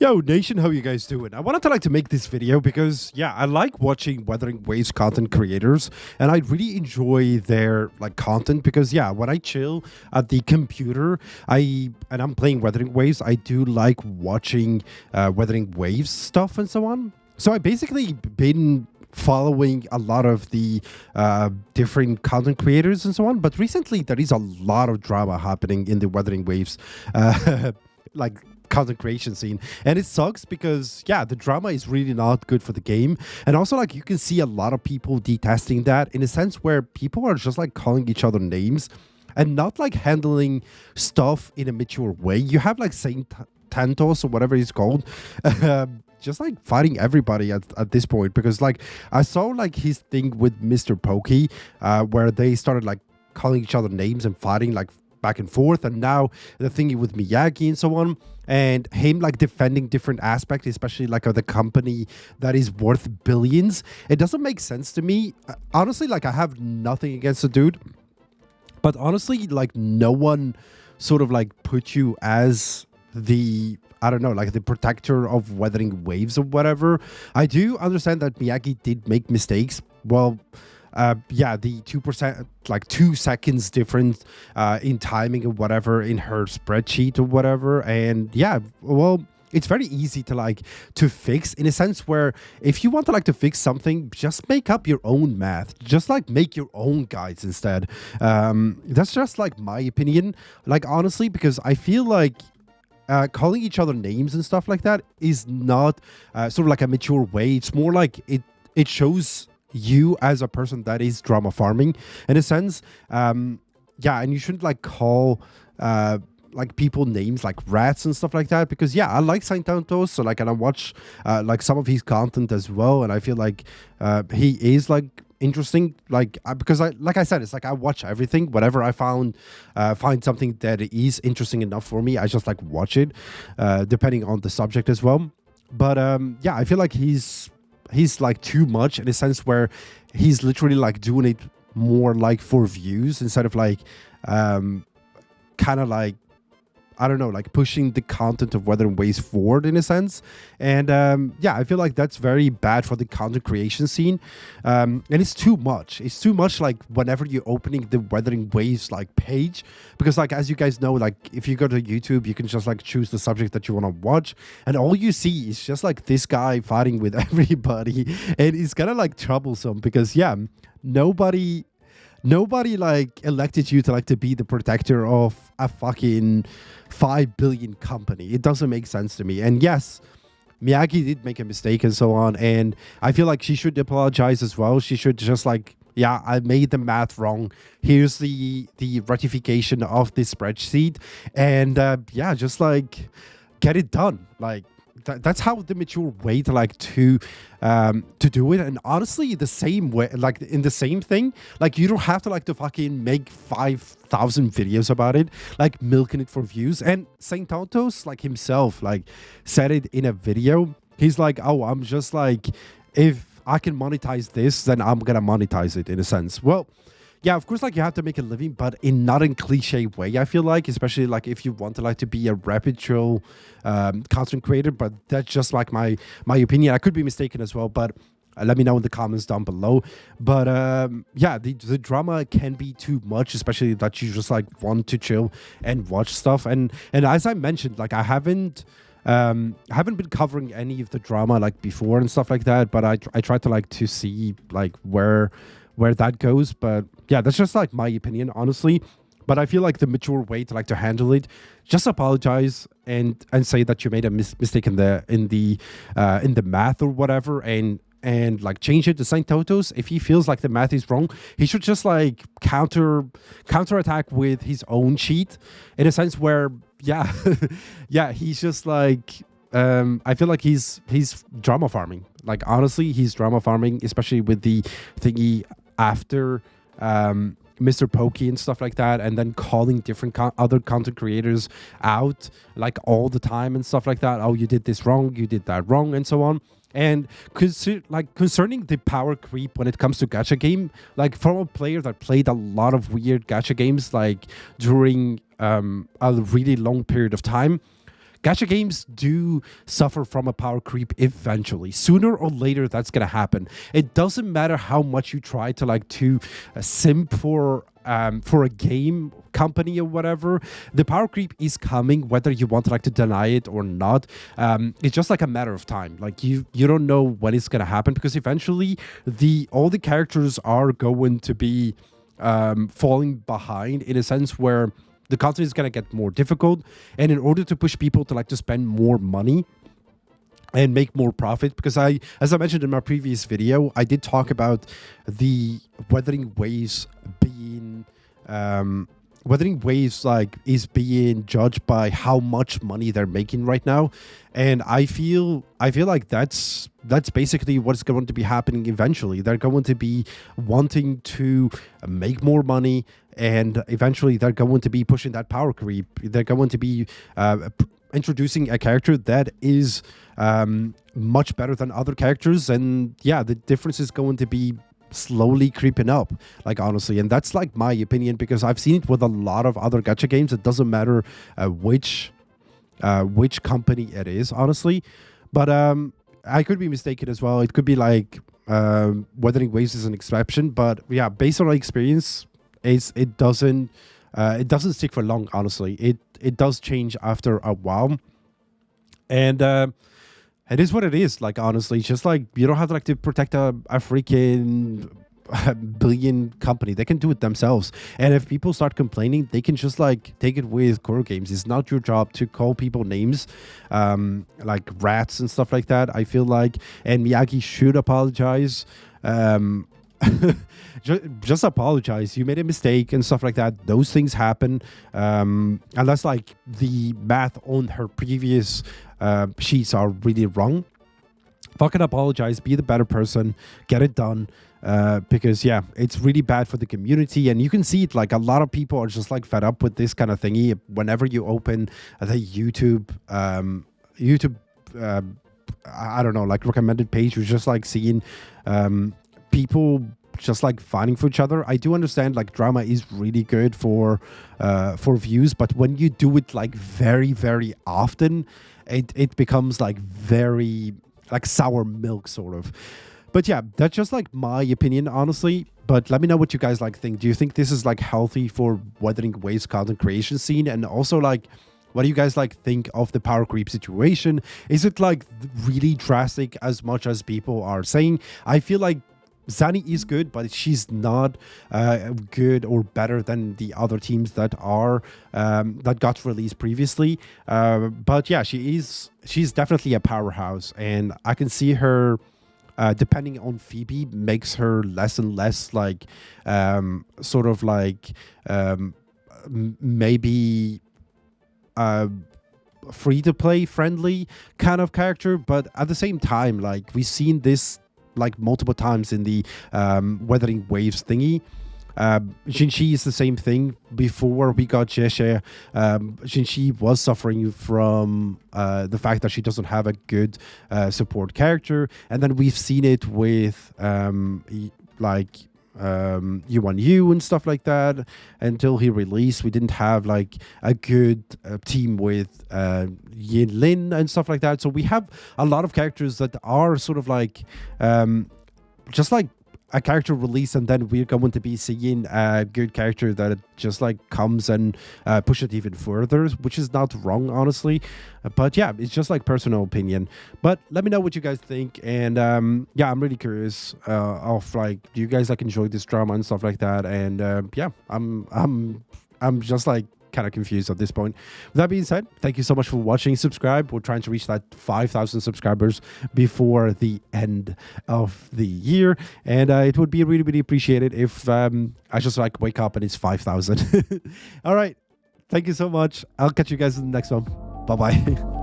Yo, Nation, how you guys doing? I wanted to make this video because, yeah, I like watching WutheringWaves content creators, and I really enjoy their content because, yeah, when I chill at the computer, I'm playing WutheringWaves, I do like watching WutheringWaves stuff and so on. So I basically been following a lot of the different content creators and so on, but recently there is a lot of drama happening in the WutheringWaves content creation scene, and it sucks because, yeah, the drama is really not good for the game. And also, you can see a lot of people detesting that, in a sense where people are just calling each other names and not handling stuff in a mature way. You have Saintantos or whatever he's called, just fighting everybody at this point, because I saw his thing with Mr. Pokey, where they started calling each other names and fighting back and forth, and now the thingy with Miyagi and so on, and him defending different aspects, especially of the company that is worth billions. It doesn't make sense to me. Honestly, I have nothing against the dude, but honestly, no one sort of put you as the, I don't know, the protector of WutheringWaves or whatever. I do understand that Miyagi did make mistakes. Well, yeah, the 2%, 2 seconds difference in timing or whatever in her spreadsheet or whatever. And yeah, well, it's very easy to fix, in a sense where if you want to fix something, just make up your own math. Just make your own guides instead. That's just my opinion. Honestly, because I feel calling each other names and stuff like that is not sort of a mature way. It's more it shows you as a person that is drama farming, in a sense. Yeah, and you shouldn't call people names like rats and stuff like that, because yeah, I like Saintantos, so and I watch some of his content as well, and I feel he is interesting, because I said, it's I watch everything. Whatever I find something that is interesting enough for me, I just watch it, depending on the subject as well. But yeah, I feel he's too much, in a sense where he's literally doing it more for views, instead of kind of I don't know, pushing the content of WutheringWaves forward, in a sense. And yeah, I feel that's very bad for the content creation scene. And it's too much. It's too much whenever you're opening the WutheringWaves page, because as you guys know, if you go to YouTube, you can just choose the subject that you want to watch, and all you see is just this guy fighting with everybody. And it's kind of troublesome, because yeah, nobody elected you to be the protector of a fucking 5 billion company. It doesn't make sense to me. And yes, Miyagi did make a mistake and so on, and I feel she should apologize as well. She should just yeah, I made the math wrong. Here's the ratification of this spreadsheet, and yeah, just get it done. That's how the mature way to do it. And honestly, the same way, in the same thing, you don't have to fucking make 5,000 videos about it, milking it for views. And Saintantos himself said it in a video. He's oh, I'm just if I can monetize this, then I'm gonna monetize it, in a sense. Well, yeah, of course, you have to make a living, but in not in cliche way, I feel especially if you want to be a reputable content creator. But that's just my opinion. I could be mistaken as well, but let me know in the comments down below. But yeah, the drama can be too much, especially that you just want to chill and watch stuff. And as I mentioned, I haven't been covering any of the drama before and stuff like that, but I try to see where that goes. But yeah, that's just my opinion, honestly. But I feel the mature way to handle it, just apologize and say that you made a mistake in the math or whatever, and change it to Saintantos. If he feels the math is wrong, he should just counterattack with his own cheat, in a sense where yeah, yeah, he's just I feel he's drama farming. Honestly, he's drama farming, especially with the thingy after Mr. Pokey and stuff like that, and then calling different other content creators out all the time and stuff like that. Oh, you did this wrong, you did that wrong, and so on. And concerning the power creep when it comes to gacha game, from a player that played a lot of weird gacha games during a really long period of time, gacha games do suffer from a power creep eventually. Sooner or later, that's gonna happen. It doesn't matter how much you try to simp for a game company or whatever. The power creep is coming, whether you want to deny it or not. It's just a matter of time. You don't know when it's gonna happen, because eventually all the characters are going to be falling behind, in a sense where the content is going to get more difficult, and in order to push people to spend more money and make more profit, because as I mentioned in my previous video, I did talk about the WutheringWaves being WutheringWaves is being judged by how much money they're making right now, and I feel like that's basically what's going to be happening eventually. They're going to be wanting to make more money, and eventually they're going to be pushing that power creep. They're going to be introducing a character that is much better than other characters, and yeah, the difference is going to be slowly creeping up, honestly. And that's my opinion, because I've seen it with a lot of other gacha games. It doesn't matter which company it is, honestly. But I could be mistaken as well. It could be WutheringWaves is an exception, but yeah, based on my experience, it doesn't stick for long, honestly. It does change after a while, and it is what it is. Honestly, it's just you don't have to protect a freaking billion company. They can do it themselves. And if people start complaining, they can just take it with Koro Games. It's not your job to call people names like rats and stuff like that, I feel like. And Miyagi should apologize. Just apologize. You made a mistake and stuff like that. Those things happen. Unless the math on her previous sheets are really wrong. Fucking apologize. Be the better person. Get it done. Because yeah, it's really bad for the community, and you can see it. A lot of people are just fed up with this kind of thingy. Whenever you open the YouTube I don't know, recommended page, you're just seeing people just fighting for each other. I do understand drama is really good for views, but when you do it very, very often, it becomes very sour milk sort of. But yeah, that's just my opinion, honestly. But let me know what you guys think. Do you think this is healthy for WutheringWaves content creation scene? And also what do you guys think of the power creep situation? Is it really drastic as much as people are saying? I feel Zani is good, but she's not good or better than the other teams that are that got released previously. But yeah, she's definitely a powerhouse, and I can see her depending on Phoebe makes her less and less maybe free to play friendly kind of character. But at the same time, we've seen this multiple times in the WutheringWaves thingy. Jinshi is the same thing. Before we got Jeshe, Jinshi was suffering from the fact that she doesn't have a good support character, and then we've seen it with U1U and stuff like that. Until he released, we didn't have a good team with Yin Lin and stuff like that. So we have a lot of characters that are sort of just a character release, and then we're going to be seeing a good character that just comes and push it even further, which is not wrong, honestly. But yeah, it's just personal opinion. But let me know what you guys think, and yeah, I'm really curious of do you guys enjoy this drama and stuff like that? And yeah, I'm just kind of confused at this point. With that being said, thank you so much for watching. Subscribe. We're trying to reach that 5,000 subscribers before the end of the year, and it would be really, really appreciated if I just wake up and it's 5,000. All right, thank you so much. I'll catch you guys in the next one. Bye bye.